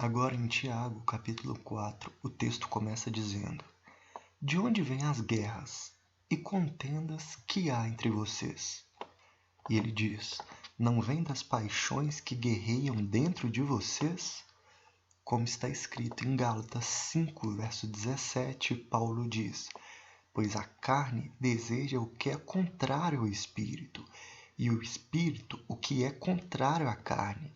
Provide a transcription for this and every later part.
Agora em Tiago, capítulo 4, o texto começa dizendo: De onde vêm as guerras e contendas que há entre vocês? E ele diz: Não vêm das paixões que guerreiam dentro de vocês? Como está escrito em Gálatas 5, verso 17, Paulo diz: Pois a carne deseja o que é contrário ao espírito, e o espírito o que é contrário à carne.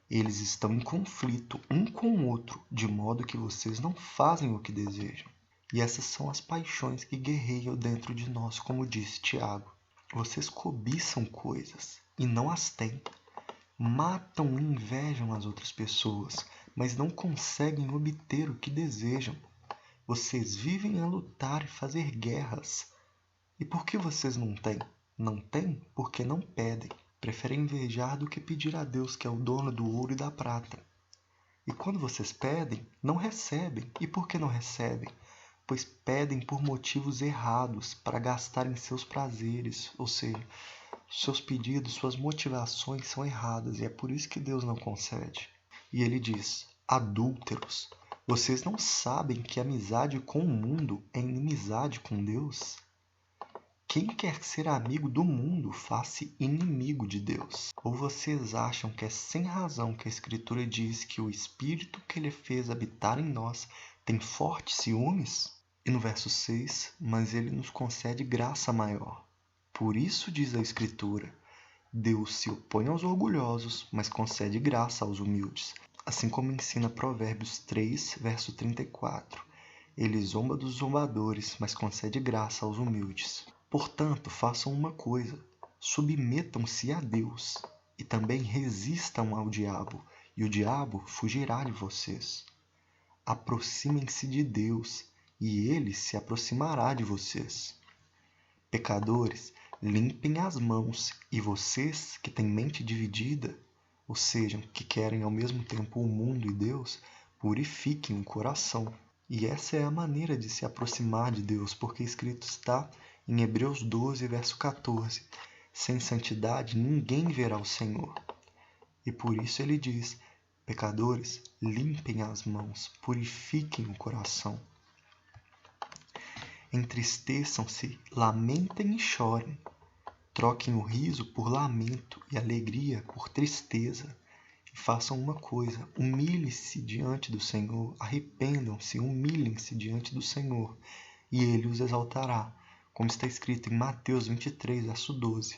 Eles estão em conflito um com o outro, de modo que vocês não fazem o que desejam. E essas são as paixões que guerreiam dentro de nós, como disse Tiago. Vocês cobiçam coisas e não as têm. Matam e invejam as outras pessoas, mas não conseguem obter o que desejam. Vocês vivem a lutar e fazer guerras. E por que vocês não têm? Não têm porque não pedem. Preferem invejar do que pedir a Deus, que é o dono do ouro e da prata. E quando vocês pedem, não recebem. E por que não recebem? Pois pedem por motivos errados, para gastarem seus prazeres, ou seja, seus pedidos, suas motivações são erradas, e é por isso que Deus não concede. E ele diz: adúlteros, vocês não sabem que amizade com o mundo é inimizade com Deus? Quem quer ser amigo do mundo, faz-se inimigo de Deus. Ou vocês acham que é sem razão que a Escritura diz que o Espírito que Ele fez habitar em nós tem fortes ciúmes? E no verso 6, mas Ele nos concede graça maior. Por isso diz a Escritura, Deus se opõe aos orgulhosos, mas concede graça aos humildes. Assim como ensina Provérbios 3, verso 34. Ele zomba dos zombadores, mas concede graça aos humildes. Portanto, façam uma coisa, submetam-se a Deus, e também resistam ao diabo, e o diabo fugirá de vocês. Aproximem-se de Deus, e ele se aproximará de vocês. Pecadores, limpem as mãos, e vocês que têm mente dividida, ou seja, que querem ao mesmo tempo o mundo e Deus, purifiquem o coração. E essa é a maneira de se aproximar de Deus, porque escrito está em Hebreus 12, verso 14, sem santidade ninguém verá o Senhor. E por isso ele diz, pecadores, limpem as mãos, purifiquem o coração. Entristeçam-se, lamentem e chorem. Troquem o riso por lamento e alegria por tristeza. E façam uma coisa, humilhem-se diante do Senhor, arrependam-se, humilhem-se diante do Senhor, e Ele os exaltará, como está escrito em Mateus 23, verso 12.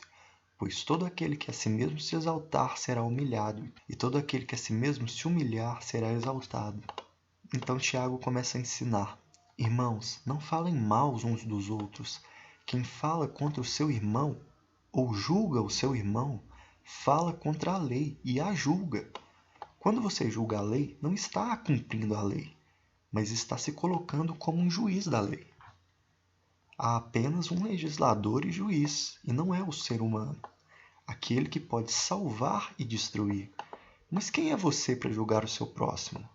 Pois todo aquele que a si mesmo se exaltar será humilhado, e todo aquele que a si mesmo se humilhar será exaltado. Então Tiago começa a ensinar. Irmãos, não falem mal uns dos outros. Quem fala contra o seu irmão, ou julga o seu irmão, fala contra a lei e a julga. Quando você julga a lei, não está cumprindo a lei, mas está se colocando como um juiz da lei. Há apenas um legislador e juiz, e não é o ser humano, aquele que pode salvar e destruir. Mas quem é você para julgar o seu próximo?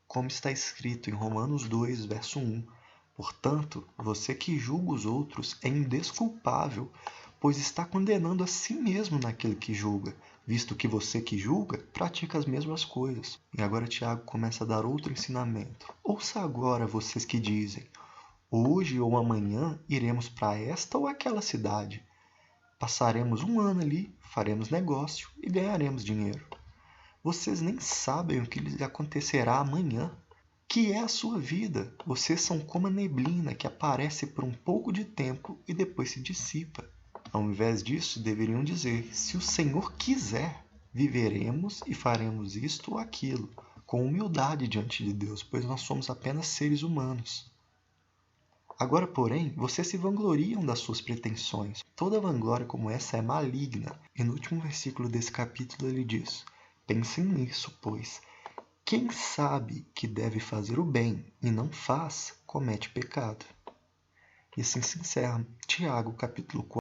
Como está escrito em Romanos 2, verso 1, portanto, você que julga os outros é indesculpável, pois está condenando a si mesmo naquele que julga, visto que você que julga pratica as mesmas coisas. E agora Tiago começa a dar outro ensinamento. Ouça agora vocês que dizem, hoje ou amanhã iremos para esta ou aquela cidade. Passaremos um ano ali, faremos negócio e ganharemos dinheiro. Vocês nem sabem o que lhes acontecerá amanhã. Que é a sua vida? Vocês são como a neblina que aparece por um pouco de tempo e depois se dissipa. Ao invés disso, deveriam dizer, se o Senhor quiser, viveremos e faremos isto ou aquilo, com humildade diante de Deus, pois nós somos apenas seres humanos. Agora, porém, vocês se vangloriam das suas pretensões. Toda vanglória como essa é maligna. E no último versículo desse capítulo ele diz, pensem nisso, pois quem sabe que deve fazer o bem e não faz, comete pecado. E assim se encerra Tiago, capítulo 4.